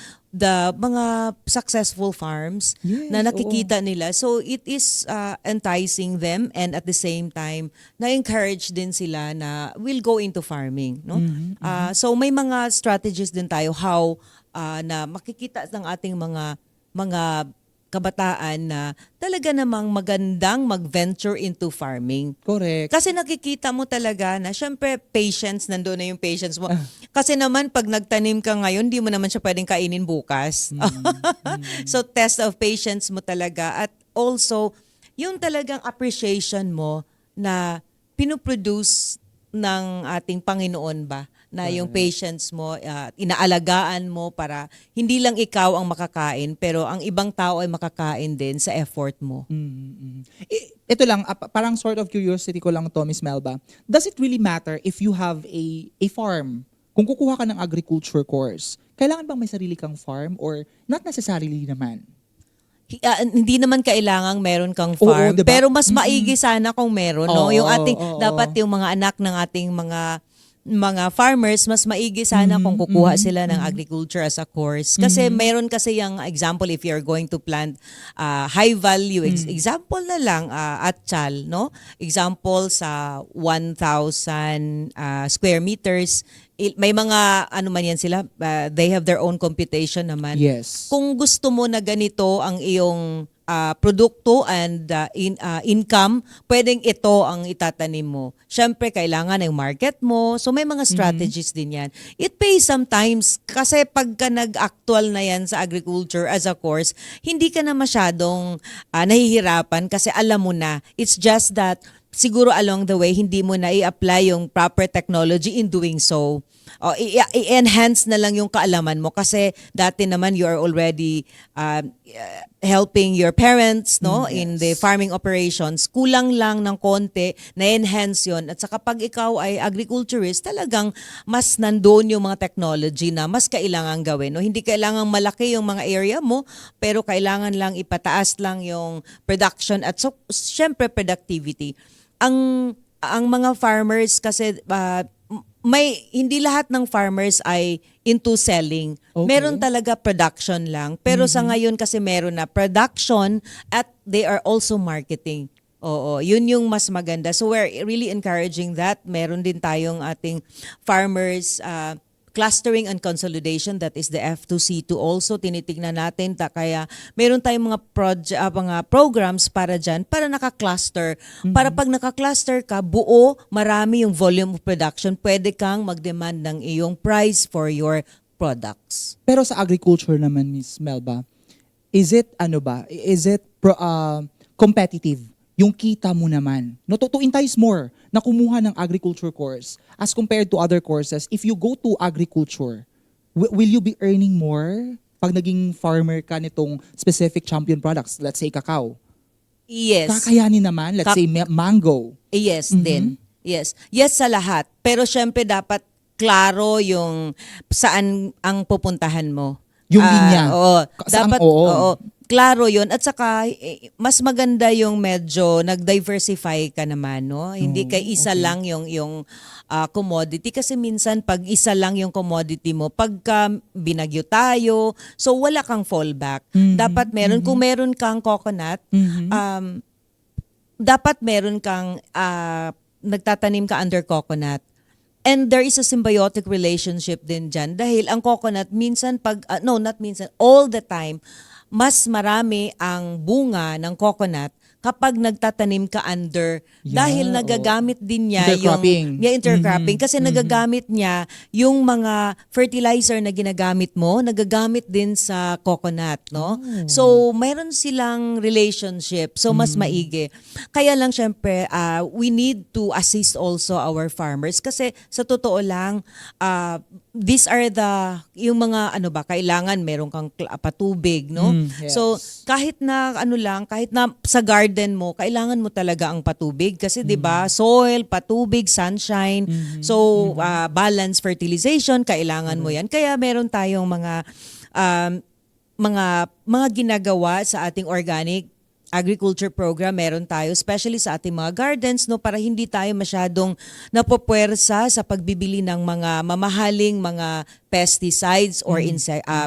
mga successful farms Yes, na nakikita nila. So it is enticing them, and at the same time na-encourage din sila na will go into farming, no? So may mga strategies din tayo how na makikita ng ating mga kabataan na talaga namang magandang mag-venture into farming. Correct. Kasi nakikita mo talaga na syempre patience, nandoon na yung patience mo. Kasi naman pag nagtanim ka ngayon, di mo naman siya pwedeng kainin bukas. So test of patience mo talaga, at also yung talagang appreciation mo na pinoproduce ng ating Panginoon ba, na yung patience mo, inaalagaan mo para hindi lang ikaw ang makakain, pero ang ibang tao ay makakain din sa effort mo. Ito lang, parang sort of curiosity ko lang to, Miss Melba. Does it really matter if you have a farm? Kung kukuha ka ng agriculture course, kailangan bang may sarili kang farm or not necessarily naman? Hindi naman kailangang meron kang Oo, farm, diba? pero mas maigi sana kung meron, no? Oo, Yung ating oo. dapat yung mga anak ng ating mga farmers, mas maigi sana kung kukuha sila ng agriculture as a course. Kasi meron kasi yung example, if you're going to plant high value, example na lang, atchal, no? Example sa 1,000 square meters, may mga ano man yan sila, they have their own computation naman. Yes. Kung gusto mo na ganito ang iyong produkto and income, pwedeng ito ang itatanim mo. Siyempre, kailangan yung market mo. So, may mga strategies din yan. It pays sometimes kasi pagka nag-actual na yan sa agriculture as a course, hindi ka na masyadong nahihirapan kasi alam mo na. It's just that siguro along the way, hindi mo na i-apply yung proper technology in doing so. O, i-enhance na lang yung kaalaman mo kasi dati naman you are already helping your parents, no, in the farming operations. Kulang lang ng konti, na-enhance yon. At saka pag ikaw ay agriculturist, talagang mas nandoon yung mga technology na mas kailangan gawin. No? Hindi kailangan malaki yung mga area mo, pero kailangan lang ipataas lang yung production at so, syempre productivity. Ang mga farmers kasi hindi lahat ng farmers ay into selling. Okay. Meron talaga production lang. Pero sa ngayon kasi meron na production at they are also marketing. Oo, yun yung mas maganda. So we're really encouraging that. Meron din tayong ating farmers clustering and consolidation, that is the F2C2 also, tinitignan natin. Kaya meron tayong mga programs para dyan, para naka-cluster. Para pag naka-cluster ka, buo, marami yung volume of production, pwede kang mag-demand ng iyong price for your products. Pero sa agriculture naman, Miss Melba, is it competitive? Yung kita mo naman, no, to entice more na kumuha ng agriculture course as compared to other courses. If you go to agriculture, will you be earning more pag naging farmer ka nitong specific champion products, let's say cacao? Yes. Kakayanin naman, let's say mango. Yes din. Yes. Yes sa lahat. Pero syempre dapat klaro yung saan ang pupuntahan mo. Yung linya. Oo. Saan- Dapat, oo. oo. Klaro yun. At saka, mas maganda yung medyo nag-diversify ka naman, no? Hindi kay isa lang yung commodity. Kasi minsan, pag isa lang yung commodity mo, pagka binagyo tayo, so wala kang fallback. Dapat meron, kung meron kang coconut, dapat meron kang nagtatanim ka under coconut. And there is a symbiotic relationship din dyan. Dahil ang coconut, minsan no, not minsan, all the time, mas marami ang bunga ng coconut kapag nagtatanim ka under. Dahil nagagamit din niya Intercropping. intercropping. Kasi nagagamit niya yung mga fertilizer na ginagamit mo, nagagamit din sa coconut, no? So, mayroon silang relationship. So, mas maigi. Kaya lang, syempre, we need to assist also our farmers. Kasi, sa totoo lang, these are yung mga, kailangan meron kang patubig, no? Yes. So, kahit na, kahit na sa garden mo, kailangan mo talaga ang patubig. Kasi, di ba, soil, patubig, sunshine. So, balance fertilization, kailangan mo yan. Kaya meron tayong mga ginagawa sa ating organic agriculture program, meron tayo, especially sa ating mga gardens, no, para hindi tayo masyadong napopwersa sa pagbibili ng mga mamahaling mga pesticides or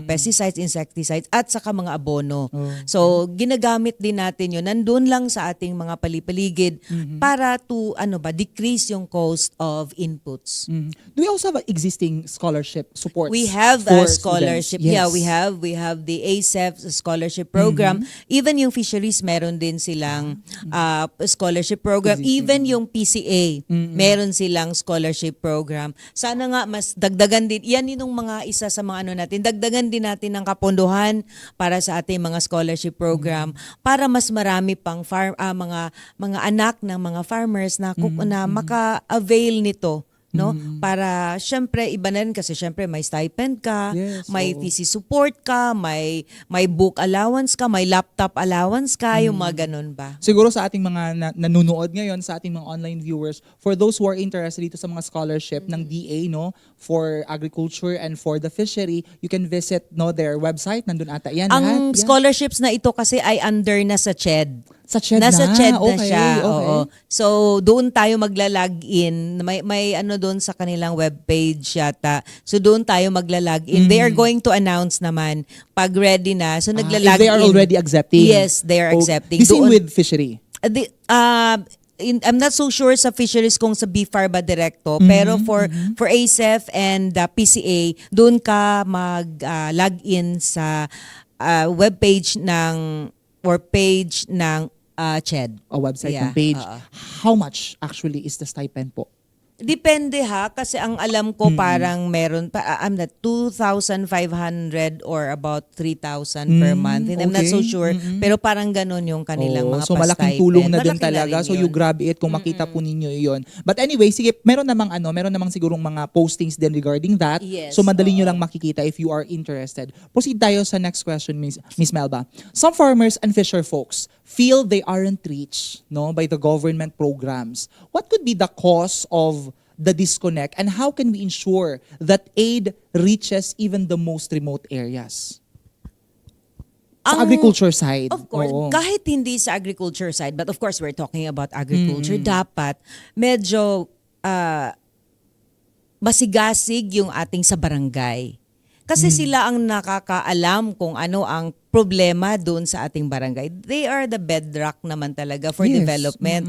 pesticides, insecticides, at saka mga abono. So, ginagamit din natin yun. Nandun lang sa ating mga palipaligid para to, decrease yung cost of inputs. Do we also have existing scholarship supports? We have for a scholarship. students? Yeah, Yes. we have the ASEF scholarship program. Even yung fisheries, meron din silang scholarship program. Existing. Even yung PCA, meron silang scholarship program. Sana nga mas dagdagan din. Yan yung mga isa sa mga natin. Dagdagan din natin ng kapondohan para sa ating mga scholarship program para mas marami pang mga anak ng mga farmers na maka-avail nito. No? Para syempre iba na rin kasi syempre may stipend ka, Yes, may oo. thesis support ka, may book allowance ka, may laptop allowance ka, yung mga ganun ba? Siguro sa ating mga nanonood ngayon, sa ating mga online viewers, for those who are interested dito sa mga scholarship ng DA, no, for agriculture and for the fishery, you can visit their website. Nandun ata yan. Ang lahat. Yeah. scholarships na ito kasi ay under na sa CHED. Sa CHED Nasa na. CHED na Okay, siya. okay. Oo. So, doon tayo magla-log-in. May doon sa kanilang webpage yata. So, doon tayo magla-log-in. They are going to announce naman pag ready na. So, If nagla-log-in. they are already accepting. Yes, they are accepting. The same Doon- with fishery. I'm not so sure sa fisheries kung sa BFAR ba direkto, pero for ASEF and PCA, doon ka mag-log-in sa webpage or page ng CHED. A website Yeah, and page. oo. How much actually is the stipend po? Depende kasi ang alam ko parang meron pa, I'm not 2,500 or about 3,000 per month. And I'm not so okay. sure, pero parang ganun yung kanilang mga So malaking pa-stipend. tulong na din Malaki talaga. rin So you yun. grab it kung makita po ninyo iyon. But anyway, sige, meron namang sigurong mga postings din regarding that. Yes, So madali nyo oo. lang makikita if you are interested. Proceed tayo sa next question, Miss Melba. Some farmers and fisher folks feel they aren't reached, by the government programs. What could be the cause of the disconnect, and how can we ensure that aid reaches even the most remote areas? Sa agriculture side. Of course, Oo. kahit hindi sa agriculture side, but of course we're talking about agriculture, dapat medyo masigasig yung ating sa barangay. Kasi sila ang nakakaalam kung ano ang problema doon sa ating barangay. They are the bedrock naman talaga for Yes. development.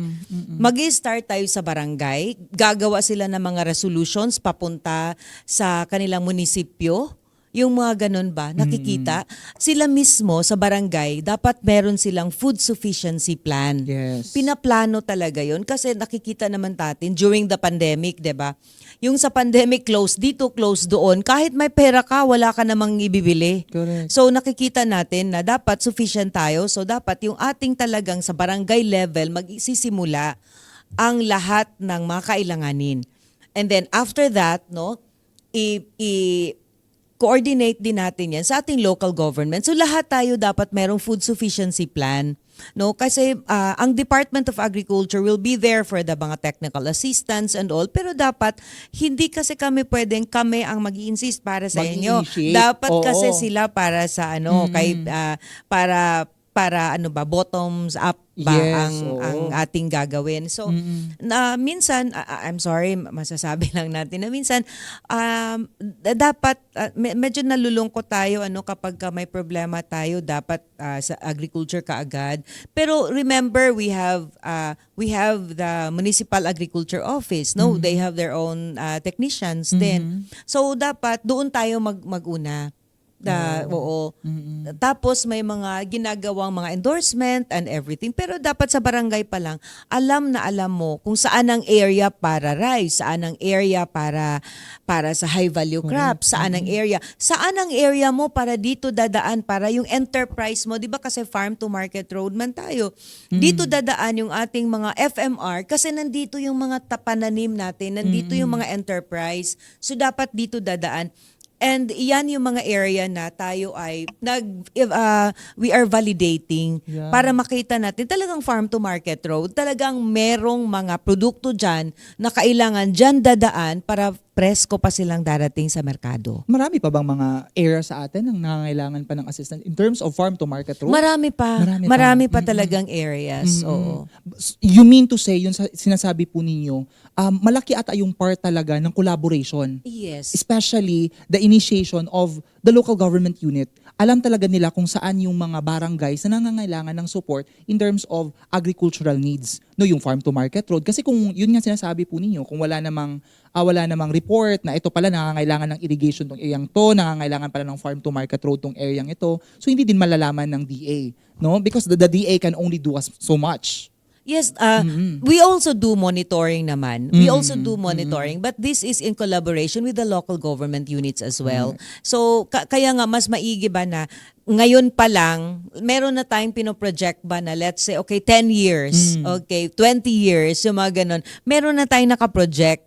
Mag-i-start tayo sa barangay, gagawa sila ng mga resolutions papunta sa kanilang munisipyo. Yung mga ganun ba, nakikita, sila mismo sa barangay, dapat meron silang food sufficiency plan. Yes. Pinaplano talaga yon kasi nakikita naman natin during the pandemic, 'di ba? Yung sa pandemic close dito, close doon, kahit may pera ka, wala ka namang ibibili. Correct. So nakikita natin na dapat sufficient tayo. So dapat yung ating talagang sa barangay level magsisimula ang lahat ng mga kailanganin. And then after that, coordinate din natin yan sa ating local government. So lahat tayo dapat merong food sufficiency plan. No, kasi ang Department of Agriculture will be there for the mga technical assistance and all, pero dapat hindi kasi kami ang mag-i-insist para sa inyo. Mag-initiate. Dapat kasi Oo. sila para sa ano kay para ano ba, bottoms up ba Yes, ang oo. ating gagawin. So na minsan I'm sorry, masasabi lang natin na minsan dapat medyo nalulungkot tayo ano kapag may problema tayo, dapat sa agriculture kaagad. Pero remember, we have the municipal agriculture office, no? They have their own technicians din. So dapat doon tayo maguna. Oo. Tapos may mga ginagawang mga endorsement and everything. Pero dapat sa barangay pa lang, alam na alam mo kung saan ang area para rice, saan ang area para sa high value crops, saan ang area mo para dito dadaan, para yung enterprise mo, 'di ba kasi farm to market road man tayo. Dito dadaan yung ating mga FMR kasi nandito yung mga pananim natin, nandito yung mga enterprise. So dapat dito dadaan. And yan yung mga area na tayo ay we are validating para makita natin talagang farm to market road, talagang merong mga produkto dyan na kailangan dyan dadaan para presko pa silang darating sa merkado. Marami pa bang mga area sa atin ang nangangailangan pa ng assistance in terms of farm to market road? Marami pa. Marami pa talagang areas. Oo. You mean to say, yung sinasabi po ninyo, malaki ata yung part talaga ng collaboration. Yes. Especially the initiation of the local government unit. Alam talaga nila kung saan yung mga barangays na nangangailangan ng support in terms of agricultural needs. No, yung farm to market road. Kasi kung yun nga sinasabi po ninyo, kung wala namang report na ito pala nangangailangan ng irrigation tong areang to, nangangailangan pala ng farm to market road tong areang ito, so hindi din malalaman ng DA. No? Because the DA can only do us so much. Yes, we also do monitoring naman. We also do monitoring, but this is in collaboration with the local government units as well. So kaya nga mas maigi ba na ngayon pa lang, meron na tayong pinoproject ba na let's say, okay, 10 years, okay, 20 years, yung mga ganun. Meron na tayong nakaproject.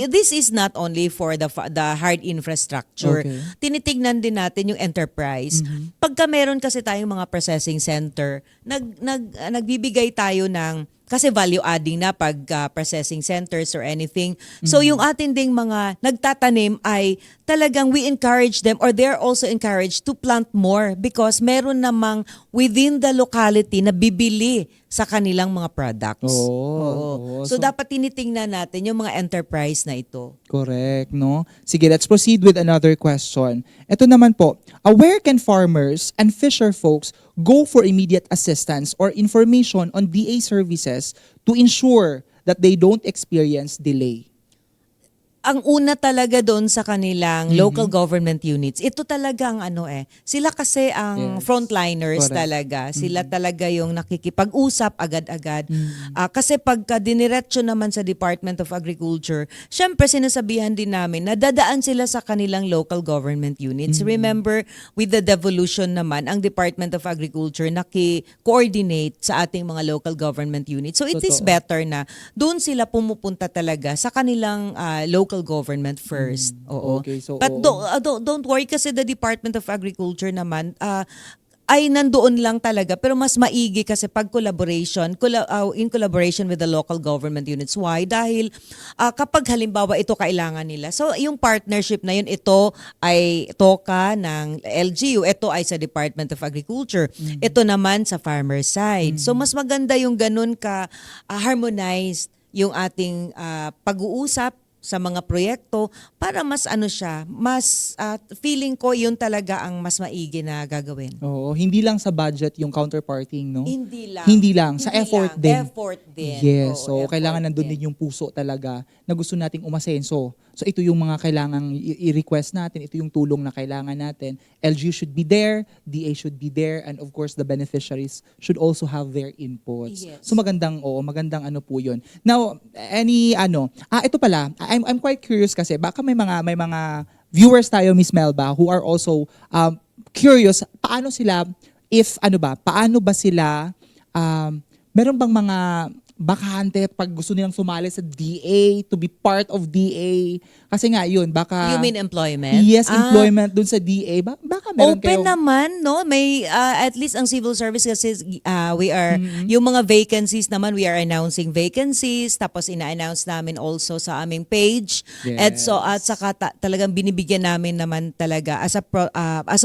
This is not only for the hard infrastructure. Okay. Tinitignan din natin yung enterprise. Pagka meron kasi tayong mga processing center, nagbibigay tayo ng kasi value adding na pag processing centers or anything. So yung atin ding mga nagtatanim ay talagang we encourage them or they're also encouraged to plant more because meron namang within the locality na bibili sa kanilang mga products. Oo. So dapat tinitingnan natin yung mga enterprise na ito. Correct, no? Sige, let's proceed with another question. Ito naman po, where can farmers and fisher folks go for immediate assistance or information on DA services to ensure that they don't experience delay? Ang una talaga doon sa kanilang local government units, ito talaga ang sila kasi ang Yes. frontliners Correct. talaga. Sila talaga yung nakikipag-usap agad-agad. Kasi pagka diniretso naman sa Department of Agriculture, syempre sinasabihan din namin na dadaan sila sa kanilang local government units. Remember, with the devolution naman, ang Department of Agriculture naki-coordinate sa ating mga local government units. So it is Totoo. better na doon sila pumupunta talaga sa kanilang local government first. Oo. Okay, so But don't worry kasi the Department of Agriculture naman ay nandoon lang talaga pero mas maigi kasi pag in collaboration with the local government units. Why? Dahil kapag halimbawa ito kailangan nila. So yung partnership na yun, ito ay TOCA ng LGU, ito ay sa Department of Agriculture, ito naman sa farmer side. So mas maganda yung ganun ka harmonized yung ating pag-uusap sa mga proyekto para mas mas feeling ko yun talaga ang mas maigi na gagawin. Oo, hindi lang sa budget yung counterparting, no? Hindi lang. Sa effort din. Effort din. Yes, Oo, so kailangan effort nandun din yung puso talaga na gusto nating umasenso. So ito yung mga kailangang i-request natin, ito yung tulong na kailangan natin. LGU should be there, DA should be there, and of course the beneficiaries should also have their inputs. Yes. So magandang ano po yun. Now, ito pala, I'm quite curious kasi baka may mga viewers tayo, Miss Melba, who are also curious, paano ba sila meron bang mga bakante pag gusto nilang sumali sa DA, to be part of DA. Kasi nga yun, baka... You mean employment? Yes, employment dun sa DA. Baka meron Open kayong... naman, no? May, at least ang civil service kasi we are, yung mga vacancies naman, we are announcing vacancies, tapos ina-announce namin also sa aming page. At so, at saka talagang binibigyan namin naman talaga as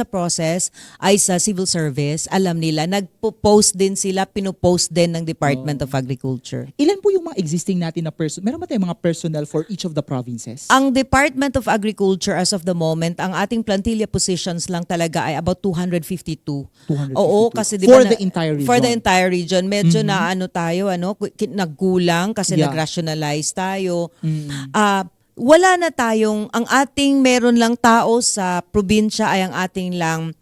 a process ay sa civil service, alam nila, nagpo-post din sila, pinopost din ng Department of Agriculture. Ilan po yung mga existing natin na person? Meron ba tayong mga personnel for each of the provinces? Ang Department of Agriculture as of the moment, ang ating plantilla positions lang talaga ay about 252. 252. Oo, kasi di For ba the entire region? For the entire region. Medyo na ano tayo, nagkulang kasi Yeah. nag-rationalize tayo. Wala na tayong, ang ating meron lang tao sa probinsya ay ang ating lang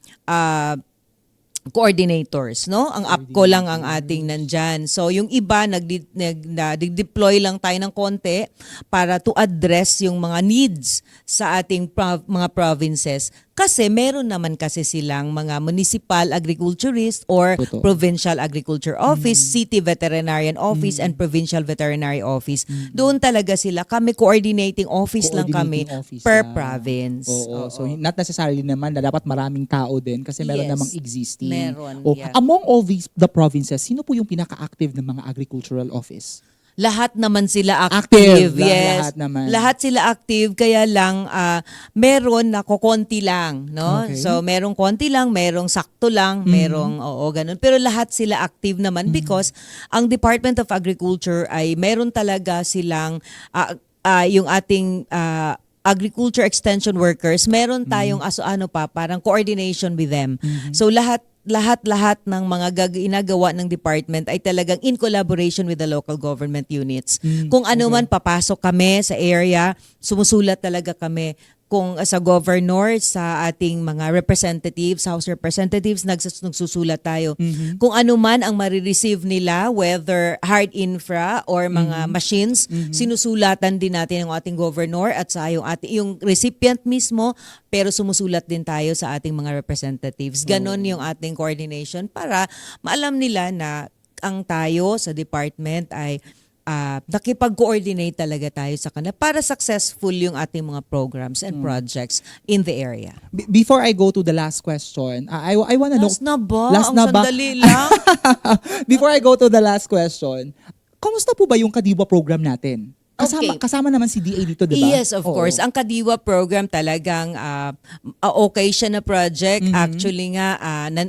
coordinators, no? Ang APCO lang ang ating nandyan. So, yung iba, nag-deploy lang tayo ng konti para to address yung mga needs sa ating mga provinces. Kasi meron naman kasi silang mga municipal agriculturist or Totoo. provincial agriculture office, city veterinarian office, and provincial veterinary office. Doon talaga sila. Kami coordinating office lang kami Coordinating office per lang. province. Oo. So, not necessarily naman na dapat maraming tao din kasi meron Yes. namang existing. Meron, Oh, yeah. among all the provinces, sino po yung pinaka-active ng mga agricultural office? Lahat naman sila Active. active. Yes. Lahat naman. Lahat sila active, kaya lang meron na kukonti lang, no? Okay. So merong konti lang, merong sakto lang, merong ganun. Pero lahat sila active naman because ang Department of Agriculture ay meron talaga silang yung ating agriculture extension workers, meron tayong parang coordination with them. So lahat ng mga ginagawa ng department ay talagang in collaboration with the local government units. Kung ano man papasok kami sa area, sumusulat talaga kami. Kung sa governor, sa ating mga representatives, house representatives, nagsusulat tayo. Kung ano man ang marireceive nila, whether hard infra or mga machines, sinusulatan din natin ang ating governor at sa yung recipient mismo, pero sumusulat din tayo sa ating mga representatives. Ganon yung ating coordination para maalam nila na ang tayo sa department ay nakipag-coordinate talaga tayo sa kanila para successful yung ating mga programs and projects in the area. Before I go to the last question, I want to know... Last na ba? Last Ang na ba? sandali lang. Before I go to the last question, kamusta po ba yung Kadiwa program natin? Okay. Kasama naman si DA dito, di ba? Yes, of course. Ang Kadiwa program talagang okay siya na project. Actually nga,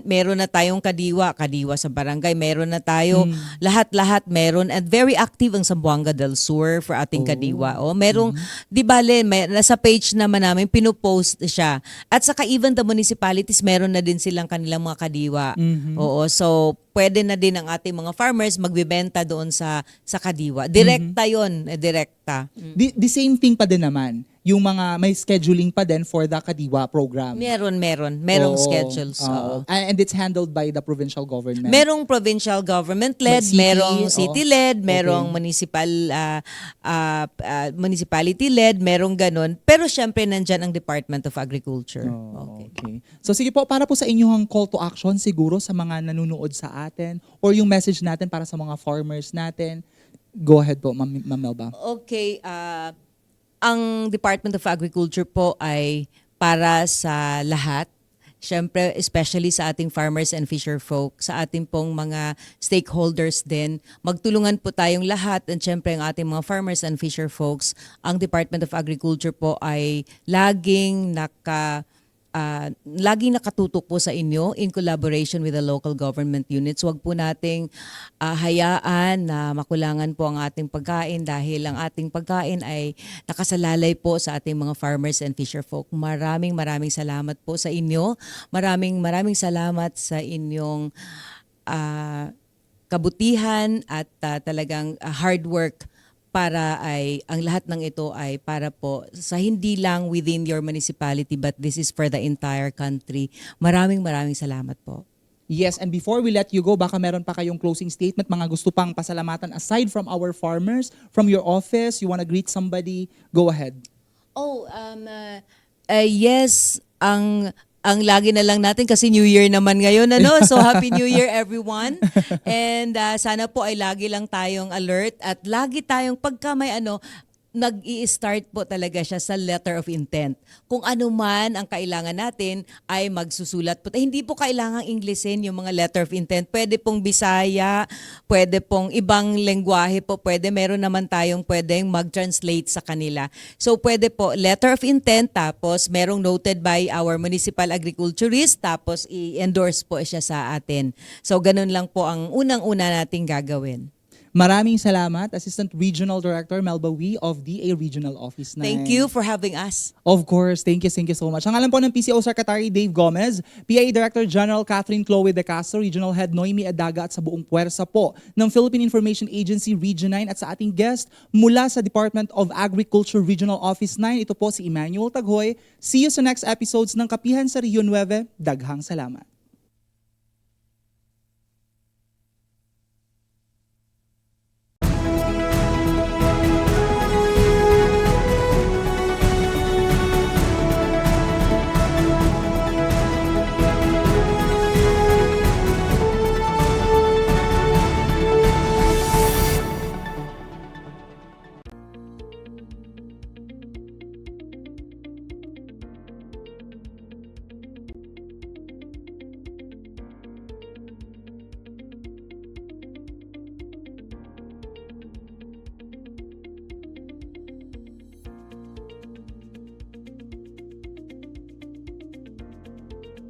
meron na tayong Kadiwa sa barangay, meron na tayo. Lahat-lahat meron. And very active ang Zamboanga del Sur for ating Kadiwa. Merong, di bale, nasa page naman namin, pinupost siya. At saka even the municipalities, meron na din silang kanilang mga Kadiwa. Oo, so pwede na din ang ating mga farmers magbebenta doon sa Kadiwa. Direkta yon, direkta. The same thing pa din naman. Yung mga may scheduling pa din for the Kadiwa program. Merong Oo. schedules. Oo. And it's handled by the provincial government. Merong provincial government-led, City, merong city-led, okay. merong municipality-led, merong ganun. Pero syempre nandyan ang Department of Agriculture. Okay. So sige po, para po sa inyong call to action siguro sa mga nanonood sa atin or yung message natin para sa mga farmers natin. Go ahead po, Ma'am Melba. Okay, ang Department of Agriculture po ay para sa lahat. Siyempre, especially sa ating farmers and fisher folk, sa ating pong mga stakeholders din. Magtulungan po tayong lahat and siyempre ang ating mga farmers and fisher folks. Ang Department of Agriculture po ay laging nakatutok po sa inyo in collaboration with the local government units. Huwag po nating hayaan na makulangan po ang ating pagkain dahil ang ating pagkain ay nakasalalay po sa ating mga farmers and fisher folk. Maraming salamat po sa inyo. Maraming salamat sa inyong kabutihan at talagang hard work para ay ang lahat ng ito ay para po sa hindi lang within your municipality but this is for the entire country. Maraming salamat po. Yes, and before we let you go, baka meron pa kayong closing statement, mga gusto pang pasalamatan aside from our farmers, from your office, you wanna greet somebody, go ahead. Yes, ang ang lagi na lang natin kasi New Year naman ngayon, ano? So Happy New Year everyone. And sana po ay lagi lang tayong alert at lagi tayong pagka may nag-i-start po talaga siya sa letter of intent. Kung ano man ang kailangan natin ay magsusulat po. Hindi po kailangang Englishin yung mga letter of intent. Pwede pong Bisaya, pwede pong ibang lengguwahe po, pwede meron naman tayong pwedeng mag-translate sa kanila. So pwede po letter of intent, tapos merong noted by our municipal agriculturist, tapos i-endorse po siya sa atin. So ganun lang po ang unang-una nating gagawin. Maraming salamat, Assistant Regional Director Melba Wee of DA Regional Office 9. Thank you for having us. Of course, thank you so much. Ang alam po ng PCO Secretary Dave Gomez, PA Director General Catherine Chloe De Castro, Regional Head Noemi Adaga at sa buong puwersa po ng Philippine Information Agency Region 9 at sa ating guest mula sa Department of Agriculture Regional Office 9, ito po si Emmanuel Taghoy. See you sa next episodes ng Kapihan sa Rio 9. Daghang salamat.